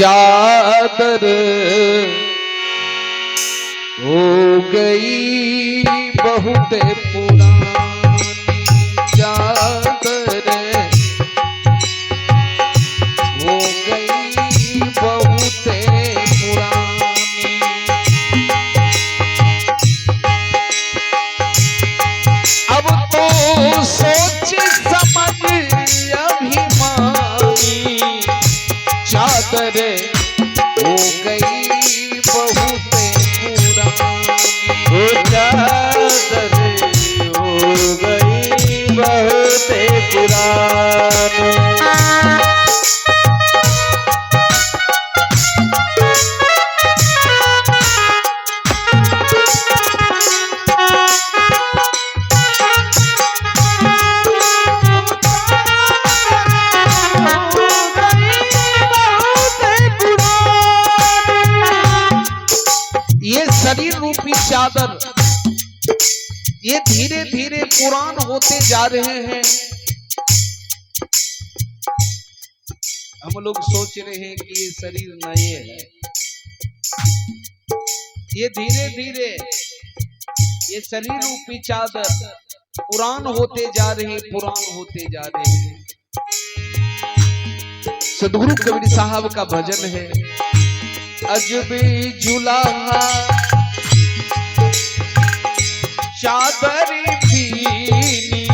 चादर हो गई बहुत पुरानी, चादर हो गई बहुत पुरानी। अब तो सोच समझ अभिमानी, चादर हो गई बहुत पुरानी, वो चादर हो गई बहुत पुरानी। ये शरीर रूपी चादर ये धीरे धीरे पुरान होते जा रहे हैं। हम लोग सोच रहे हैं कि ये शरीर नए है, ये धीरे धीरे ये शरीर रूपी चादर पुरान होते जा रहे, पुरान होते जा रहे हैं। सदगुरु कबीर साहब का भजन है, अजबी जुलाहा चादर भीनी,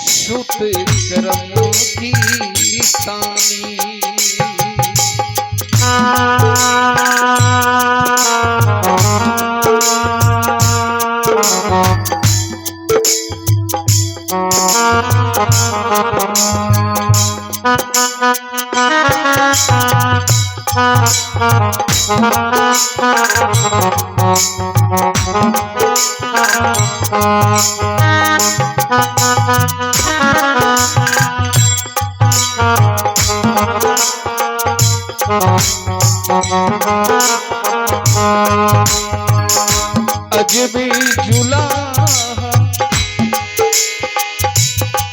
सुत करम की तानी। अजबी जुलाहा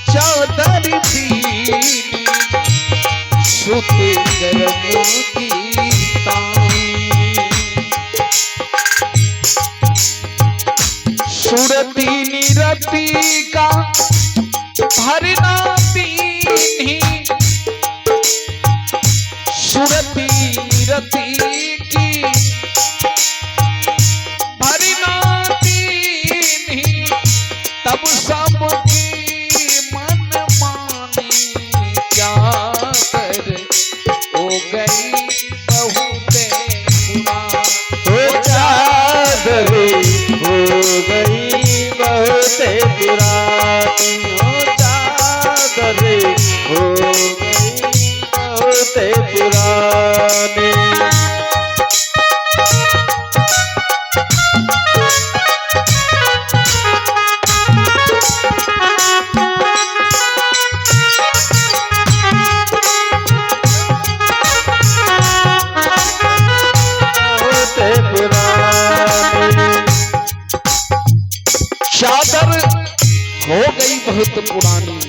चादर भीनी, सुत करम की तानी। सुरती निरति का भरना दीनी, सुरती निरति की भरना दीनी, तब सबकी मन मानी, चादर हो गई बहुत पुरानी, वो चादर हो गई बहुत पुरानी, वो चादर हो गई बहुत पुरानी। चादर हो गई बहुत पुरानी,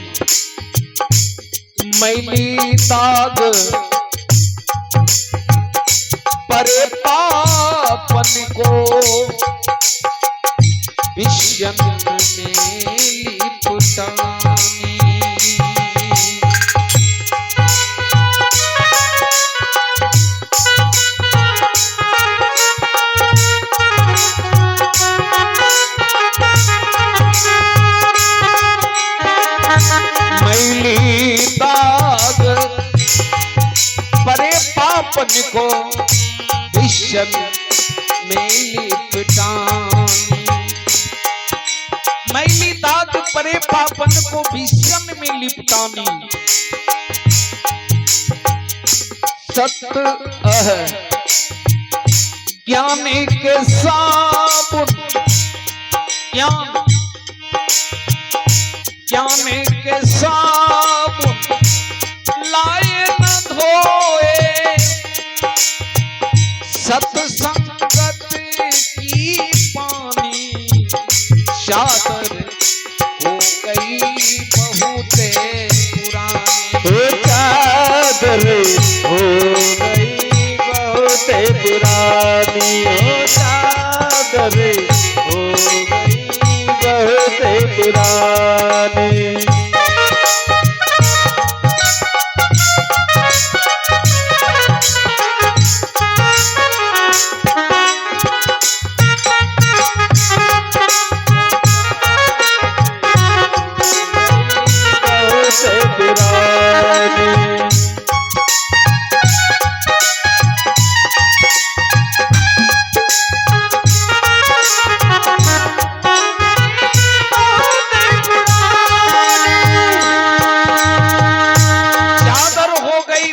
मैली दाग परे पापन को, विषयन में लिपटानी। मैली दाग परे पापन को, विषम में लिपटानी। मैली दाग परे पापन को विषम में लिपटानी। सत्य ज्ञान के साबुन, ज्ञान के साबुन लाए न धोए, सत्संगत की पानी, चादर हो गई बहुत पुरानी, चादर हो गई पुरानी।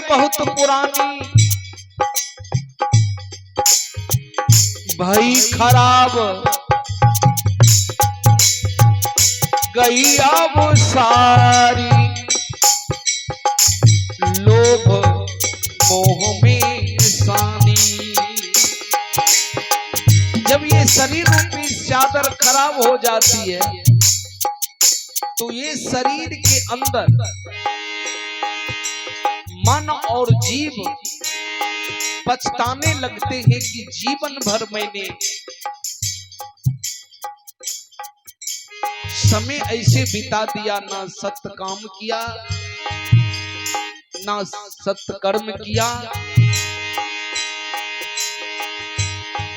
बहुत पुरानी भाई खराब गई अब सारी, लोभ मोह में सानी। जब ये शरीर रूपी चादर खराब हो जाती है तो ये शरीर के अंदर मन और जीव पछताने लगते हैं कि जीवन भर मैंने समय ऐसे बिता दिया, ना सत्य काम किया, ना सत्य कर्म किया,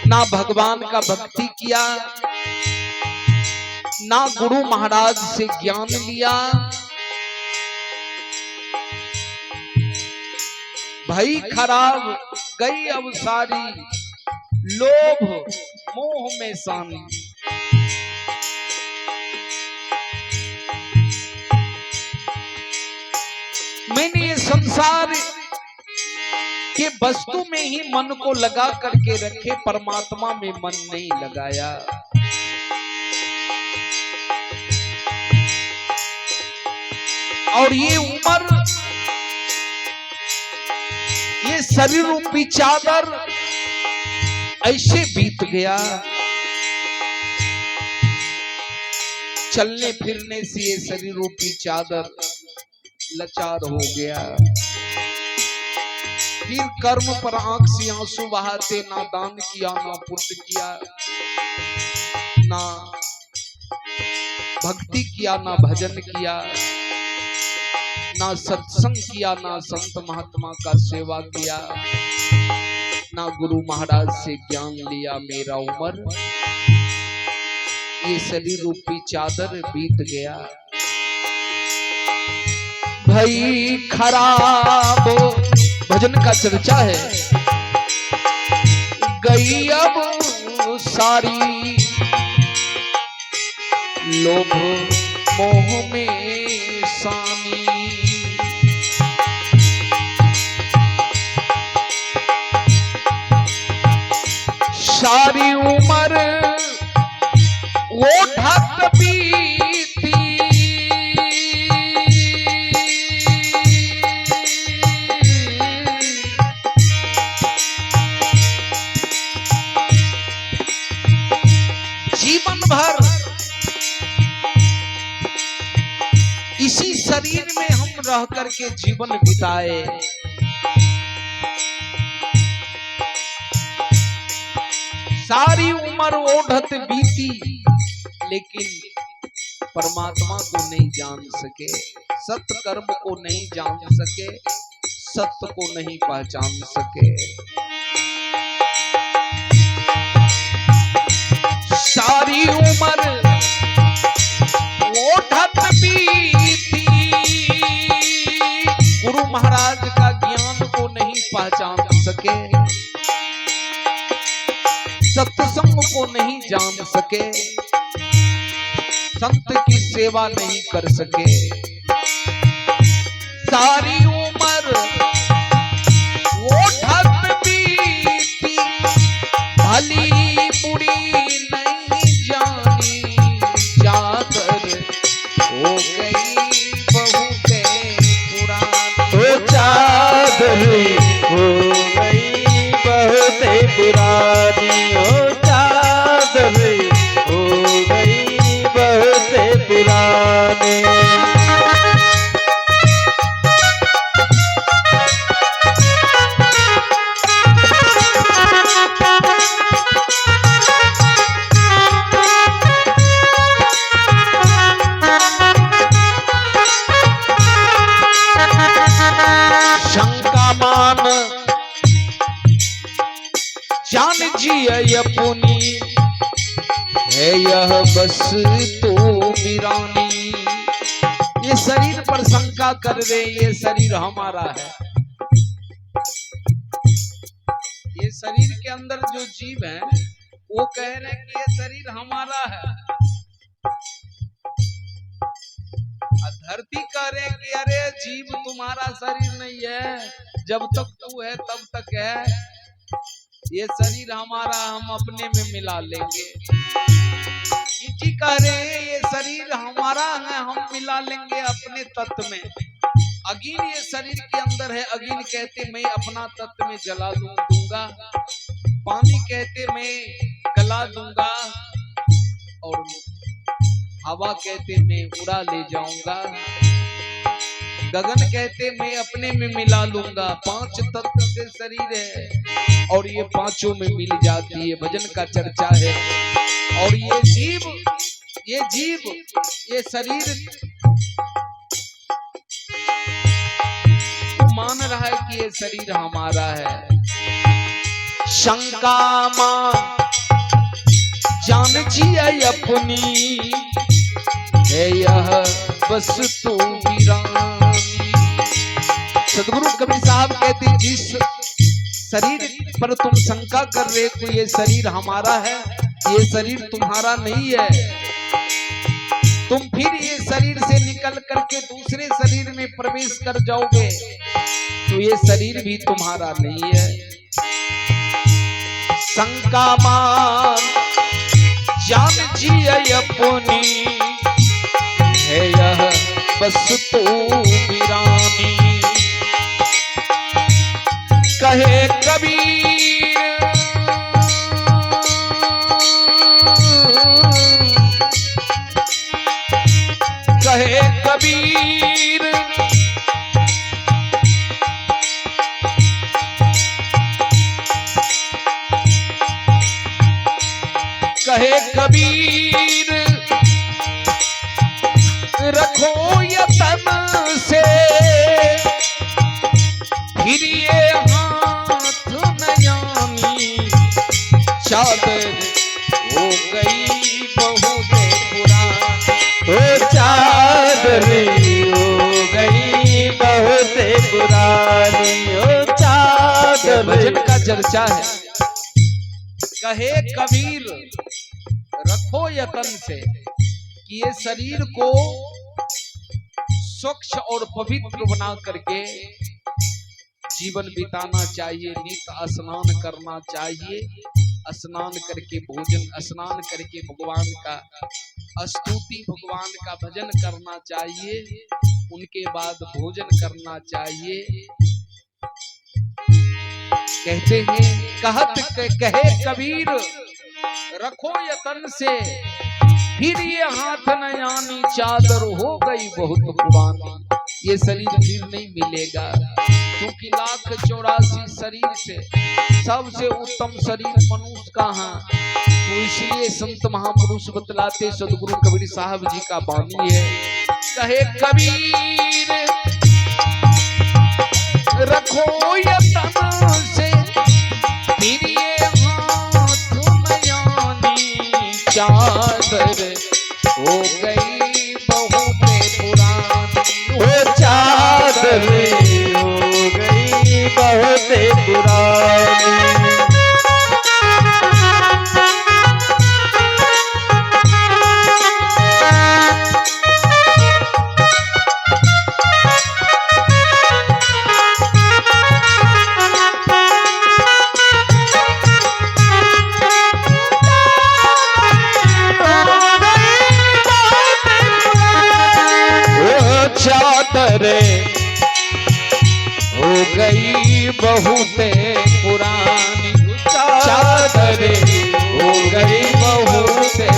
ना भगवान का भक्ति किया, ना गुरु महाराज से ज्ञान लिया। भाई खराब गई अब सारी, लोभ मोह में सानी। मैंने ये संसार के वस्तु में ही मन को लगा करके रखे, परमात्मा में मन नहीं लगाया। और ये उम्र, ये शरीर रूपी चादर ऐसे बीत गया, चलने फिरने से ये शरीर रूपी चादर लाचार हो गया। फिर कर्म पर आंख से आंसू बहाते, ना दान किया, ना पुण्य किया, ना भक्ति किया, ना भजन किया, ना सत्संग किया, ना संत महात्मा का सेवा किया, ना गुरु महाराज से ज्ञान लिया। मेरा उम्र ये शरीर रूपी चादर बीत गया। भाई खराब भजन का चर्चा है, गई अब सारी, लोभ मोह में सानी। सारी उम्र वो ढक बीती, जीवन भर इसी शरीर में हम रह करके जीवन बिताए। सारी उम्र ओढ़त बीती, लेकिन परमात्मा को नहीं जान सके, सत्य कर्म को नहीं जान सके, सत्य को नहीं पहचान सके। सारी उम्र ओढ़त बीती, गुरु महाराज का ज्ञान को नहीं पहचान सके, सत्संग को नहीं जान सके, संत की सेवा नहीं कर सके। सारी उम्र वो ढक बीती, भली बुरी नहीं जानी, चादर हो गई बहुत पुरानी। तो चादर हो गई बहुत पुरानी, ओ चादर हो गई बहुत पुरानी। अपनी है यह बस तो वीरानी। ये शरीर पर शंका कर रहे, ये शरीर हमारा है। ये शरीर के अंदर जो जीव है वो कह रहे हैं कि ये शरीर हमारा है। धरती कह रहे कि अरे जीव तुम्हारा शरीर नहीं है, जब तक तू है तब तक है, ये शरीर हमारा, हम अपने में मिला लेंगे। मिट्टी कह रहे ये शरीर हमारा है, हम मिला लेंगे अपने तत्व में। अग्नि ये शरीर के अंदर है, अग्नि कहते मैं अपना तत्व में जला दूंगा। पानी कहते मैं गला दूंगा, और हवा कहते मैं उड़ा ले जाऊंगा। गगन कहते मैं अपने में मिला लूंगा। 5 तत्व से शरीर है और ये पांचों में मिल जाती है, भजन का चर्चा है। और ये जीव ये शरीर तो मान रहा है कि ये शरीर हमारा है। शंका मान जान जिए अपनी है यह बस तो वीरानी। सदगुरु कबीर साहब कहते जिस शरीर पर तुम शंका कर रहे हो ये शरीर हमारा है, ये शरीर तुम्हारा नहीं है। तुम फिर ये शरीर से निकल करके दूसरे शरीर में प्रवेश कर जाओगे तो ये शरीर भी तुम्हारा नहीं है। शंका मान जान जिए अपनी है यह बस तो वीरानी। कहे कबीर कहे कबीर कहे कबीर रखो यतन से फिर ये हाथ नयानी। चादर हो गई बहुत पुरानी, ओ चादर हो गई बहुत पुरानी, ओ चादर। भजन का चर्चा है। कहे कबीर रखो यतन से कि ये शरीर को स्वच्छ और पवित्र बना करके जीवन बिताना चाहिए। नित्य स्नान करना चाहिए, स्नान करके भोजन, स्नान करके भगवान का स्तुति, भगवान का भजन करना चाहिए, उनके बाद भोजन करना चाहिए। कहते हैं कहे कबीर रखो यतन से फिर ये हाथ नयानी। चादर हो गई बहुत पुरानी, ये शरीर फिर नहीं मिलेगा, क्योंकि 1,84,000 शरीर से सबसे उत्तम शरीर मनुष्य का है। तो इसलिए संत महापुरुष बतलाते, सदगुरु कबीर साहब जी का वाणी है। कहे कबीर रखो यतन से फिर ये हाथ नयानी। चादर हो गई बहुत पुरानी, ओ चादर हो गई बहुत पुरानी। चादर हो गई बहुत पुरानी, चादर हो गई बहुत